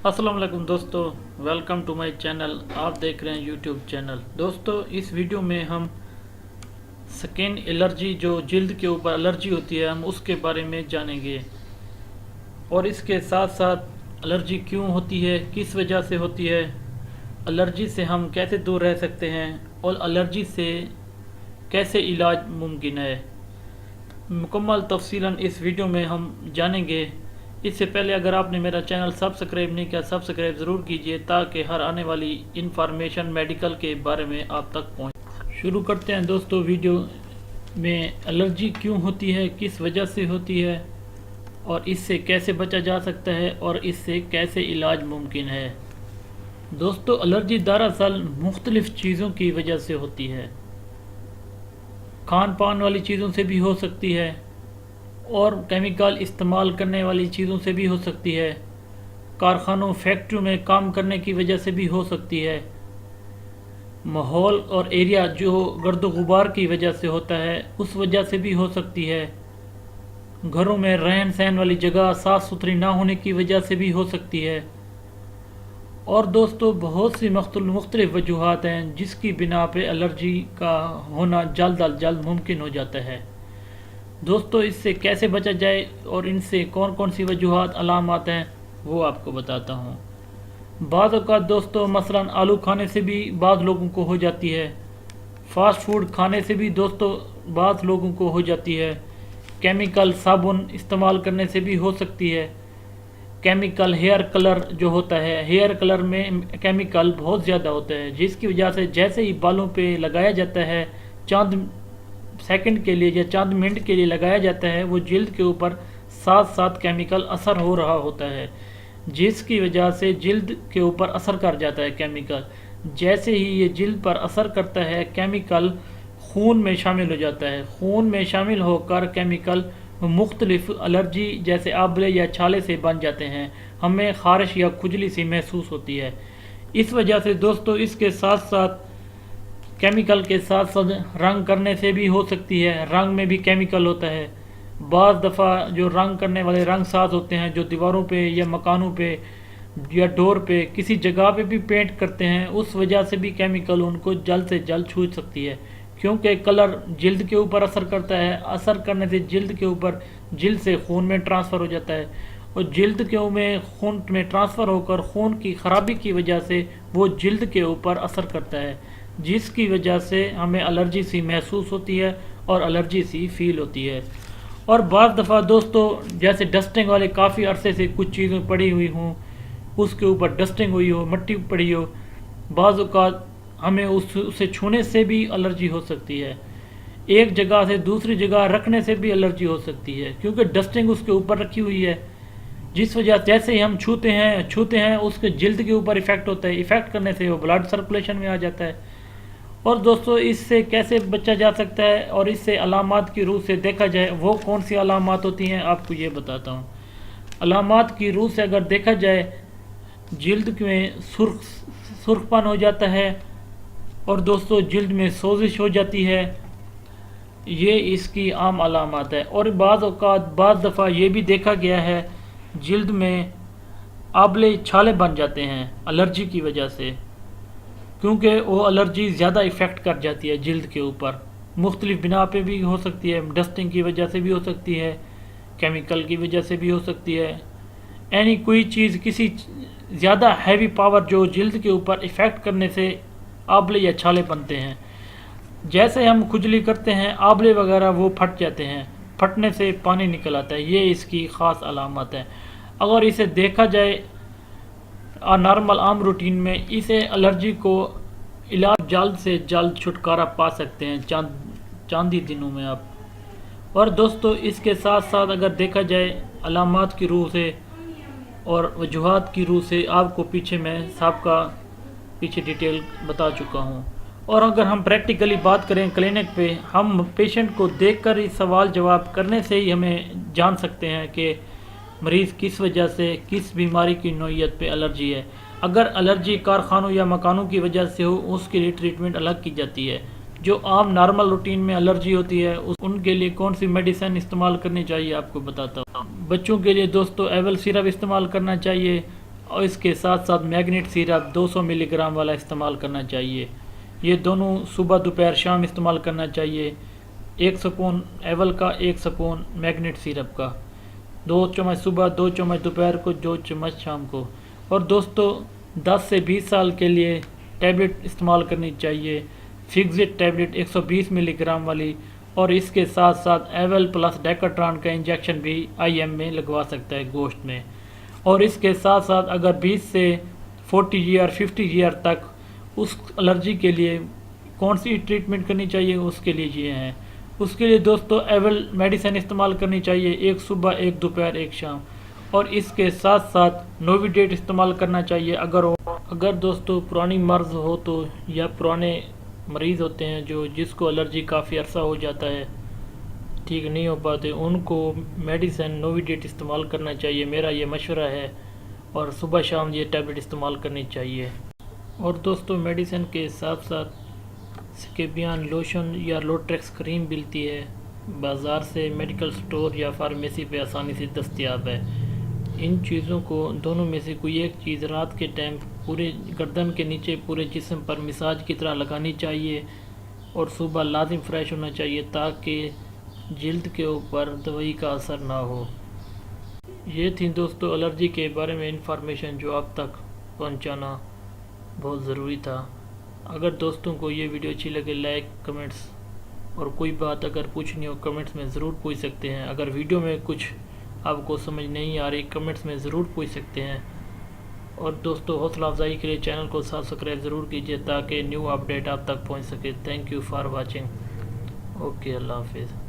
السلام علیکم دوستو، ویلکم ٹو مائی چینل۔ آپ دیکھ رہے ہیں یوٹیوب چینل۔ دوستو اس ویڈیو میں ہم سکن الرجی، جو جلد کے اوپر الرجی ہوتی ہے، ہم اس کے بارے میں جانیں گے، اور اس کے ساتھ ساتھ الرجی کیوں ہوتی ہے، کس وجہ سے ہوتی ہے، الرجی سے ہم کیسے دور رہ سکتے ہیں، اور الرجی سے کیسے علاج ممکن ہے، مکمل تفصیلاً اس ویڈیو میں ہم جانیں گے۔ اس سے پہلے اگر آپ نے میرا چینل سبسکرائب نہیں کیا، سبسکرائب ضرور کیجئے تاکہ ہر آنے والی انفارمیشن میڈیکل کے بارے میں آپ تک پہنچے۔ شروع کرتے ہیں دوستو ویڈیو میں۔ الرجی کیوں ہوتی ہے، کس وجہ سے ہوتی ہے، اور اس سے کیسے بچا جا سکتا ہے، اور اس سے کیسے علاج ممکن ہے۔ دوستو الرجی دراصل مختلف چیزوں کی وجہ سے ہوتی ہے۔ کھان پان والی چیزوں سے بھی ہو سکتی ہے، اور کیمیکل استعمال کرنے والی چیزوں سے بھی ہو سکتی ہے، کارخانوں فیکٹریوں میں کام کرنے کی وجہ سے بھی ہو سکتی ہے، ماحول اور ایریا جو گرد و غبار کی وجہ سے ہوتا ہے اس وجہ سے بھی ہو سکتی ہے، گھروں میں رہن سہن والی جگہ صاف ستھری نہ ہونے کی وجہ سے بھی ہو سکتی ہے، اور دوستو بہت سی مختلف وجوہات ہیں جس کی بنا پہ الرجی کا ہونا جلد از جلد ممکن ہو جاتا ہے۔ دوستو اس سے کیسے بچا جائے اور ان سے کون کون سی وجوہات علامات ہیں وہ آپ کو بتاتا ہوں۔ بعض اوقات دوستو مثلا آلو کھانے سے بھی بعض لوگوں کو ہو جاتی ہے، فاسٹ فوڈ کھانے سے بھی دوستو بعض لوگوں کو ہو جاتی ہے، کیمیکل صابن استعمال کرنے سے بھی ہو سکتی ہے، کیمیکل ہیئر کلر جو ہوتا ہے، ہیئر کلر میں کیمیکل بہت زیادہ ہوتا ہے جس کی وجہ سے جیسے ہی بالوں پہ لگایا جاتا ہے، چند سیکنڈ کے لیے یا چند منٹ کے لیے لگایا جاتا ہے، وہ جلد کے اوپر ساتھ ساتھ کیمیکل اثر ہو رہا ہوتا ہے، جس کی وجہ سے جلد کے اوپر اثر کر جاتا ہے کیمیکل۔ جیسے ہی یہ جلد پر اثر کرتا ہے کیمیکل خون میں شامل ہو جاتا ہے، خون میں شامل ہو کر کیمیکل مختلف الرجی جیسے آبلے یا چھالے سے بن جاتے ہیں، ہمیں خارش یا کھجلی سی محسوس ہوتی ہے۔ اس وجہ سے دوستو اس کے ساتھ ساتھ کیمیکل کے ساتھ ساتھ رنگ کرنے سے بھی ہو سکتی ہے، رنگ میں بھی کیمیکل ہوتا ہے۔ بعض دفعہ جو رنگ کرنے والے رنگ ساز ہوتے ہیں جو دیواروں پہ یا مکانوں پہ یا ڈور پہ کسی جگہ پہ بھی پینٹ کرتے ہیں، اس وجہ سے بھی کیمیکل ان کو جلد سے جلد چھو سکتی ہے، کیونکہ کلر جلد کے اوپر اثر کرتا ہے، اثر کرنے سے جلد کے اوپر جلد سے خون میں ٹرانسفر ہو جاتا ہے، اور جلد کے میں خون میں ٹرانسفر ہو کر خون کی خرابی کی وجہ سے وہ جلد کے اوپر اثر کرتا ہے، جس کی وجہ سے ہمیں الرجی سی محسوس ہوتی ہے اور الرجی سی فیل ہوتی ہے۔ اور بعض دفعہ دوستو جیسے ڈسٹنگ والے کافی عرصے سے کچھ چیزیں پڑی ہوئی ہوں، اس کے اوپر ڈسٹنگ ہوئی ہو، مٹی پڑی ہو، بعض اوقات ہمیں اسے چھونے سے بھی الرجی ہو سکتی ہے، ایک جگہ سے دوسری جگہ رکھنے سے بھی الرجی ہو سکتی ہے، کیونکہ ڈسٹنگ اس کے اوپر رکھی ہوئی ہے، جس وجہ جیسے ہی ہم چھوتے ہیں اس کے جلد کے اوپر ایفیکٹ ہوتا ہے، ایفیکٹ کرنے سے وہ بلڈ سرکولیشن میں آ جاتا ہے۔ اور دوستو اس سے کیسے بچا جا سکتا ہے اور اس سے علامات کی روح سے دیکھا جائے وہ کون سی علامات ہوتی ہیں آپ کو یہ بتاتا ہوں۔ علامات کی روح سے اگر دیکھا جائے، جلد میں سرخ پن ہو جاتا ہے، اور دوستو جلد میں سوزش ہو جاتی ہے، یہ اس کی عام علامات ہے۔ اور بعض اوقات بعض دفعہ یہ بھی دیکھا گیا ہے جلد میں آبلے چھالے بن جاتے ہیں الرجی کی وجہ سے، کیونکہ وہ الرجی زیادہ ایفیکٹ کر جاتی ہے جلد کے اوپر، مختلف بنا پہ بھی ہو سکتی ہے، ڈسٹنگ کی وجہ سے بھی ہو سکتی ہے، کیمیکل کی وجہ سے بھی ہو سکتی ہے، یعنی کوئی چیز کسی زیادہ ہیوی پاور جو جلد کے اوپر ایفیکٹ کرنے سے آبلے یا چھالے بنتے ہیں۔ جیسے ہم کھجلی کرتے ہیں آبلے وغیرہ وہ پھٹ جاتے ہیں، پھٹنے سے پانی نکل آتا ہے، یہ اس کی خاص علامت ہے۔ اگر اسے دیکھا جائے نارمل عام روٹین میں، اسے الرجی کو علاج جلد سے جلد چھٹکارا پا سکتے ہیں چند ہی دنوں میں آپ۔ اور دوستو اس کے ساتھ ساتھ اگر دیکھا جائے علامات کی روح سے اور وجوہات کی روح سے، آپ کو پیچھے میں سابقہ ڈیٹیل بتا چکا ہوں۔ اور اگر ہم پریکٹیکلی بات کریں کلینک پہ، ہم پیشنٹ کو دیکھ کر ہی سوال جواب کرنے سے ہی ہمیں جان سکتے ہیں کہ مریض کس وجہ سے، کس بیماری کی نوعیت پہ الرجی ہے۔ اگر الرجی کارخانوں یا مکانوں کی وجہ سے ہو، اس کے لیے ٹریٹمنٹ الگ کی جاتی ہے۔ جو عام نارمل روٹین میں الرجی ہوتی ہے ان کے لیے کون سی میڈیسن استعمال کرنی چاہیے آپ کو بتاتا ہوں۔ بچوں کے لیے دوستو ایول سیرپ استعمال کرنا چاہیے، اور اس کے ساتھ ساتھ میگنیٹ سیرپ 200 ملی گرام والا استعمال کرنا چاہیے۔ یہ دونوں صبح دوپہر شام استعمال کرنا چاہیے، 1 سپون ایول کا، 1 سپون میگنیٹ سیرپ کا، 2 چمچ صبح، 2 چمچ دوپہر کو، 2 چمچ شام کو۔ اور دوستو 10 سے 20 سال کے لیے ٹیبلٹ استعمال کرنی چاہیے، فکسڈ ٹیبلٹ 120 ملی گرام والی، اور اس کے ساتھ ساتھ ایول پلس ڈیکاٹران کا انجیکشن بھی آئی ایم میں لگوا سکتا ہے گوشت میں۔ اور اس کے ساتھ ساتھ اگر 20 سے 40 ایئر 50 ایئر تک اس الرجی کے لیے کون سی ٹریٹمنٹ کرنی چاہیے، اس کے لیے یہ ہیں۔ اس کے لیے دوستو ایول میڈیسن استعمال کرنی چاہیے، 1 صبح، 1 دوپہر، 1 شام، اور اس کے ساتھ ساتھ نوویڈیٹ استعمال کرنا چاہیے اگر دوستو پرانی مرض ہو تو، یا پرانے مریض ہوتے ہیں جس کو الرجی کافی عرصہ ہو جاتا ہے، ٹھیک نہیں ہو پاتے، ان کو میڈیسن نوویڈیٹ استعمال کرنا چاہیے، میرا یہ مشورہ ہے، اور صبح شام یہ ٹیبلٹ استعمال کرنی چاہیے۔ اور دوستو میڈیسن کے ساتھ ساتھ سکیبیان لوشن یا لوٹریکس کریم ملتی ہے بازار سے، میڈیکل سٹور یا فارمیسی پہ آسانی سے دستیاب ہے۔ ان چیزوں کو دونوں میں سے کوئی ایک چیز رات کے ٹائم پورے گردن کے نیچے پورے جسم پر مساج کی طرح لگانی چاہیے، اور صبح لازم فریش ہونا چاہیے تاکہ جلد کے اوپر دوائی کا اثر نہ ہو۔ یہ تھی دوستو الرجی کے بارے میں انفارمیشن جو آپ تک پہنچانا بہت ضروری تھا۔ اگر دوستوں کو یہ ویڈیو اچھی لگے، لائک، کمنٹس، اور کوئی بات اگر پوچھنی ہو کمنٹس میں ضرور پوچھ سکتے ہیں۔ اگر ویڈیو میں کچھ آپ کو سمجھ نہیں آ رہی، کمنٹس میں ضرور پوچھ سکتے ہیں۔ اور دوستو حوصلہ افزائی کے لیے چینل کو سبسکرائب ضرور کیجیے تاکہ نیو اپڈیٹ آپ تک پہنچ سکے۔ Thank you for watching. Okay, اللہ حافظ۔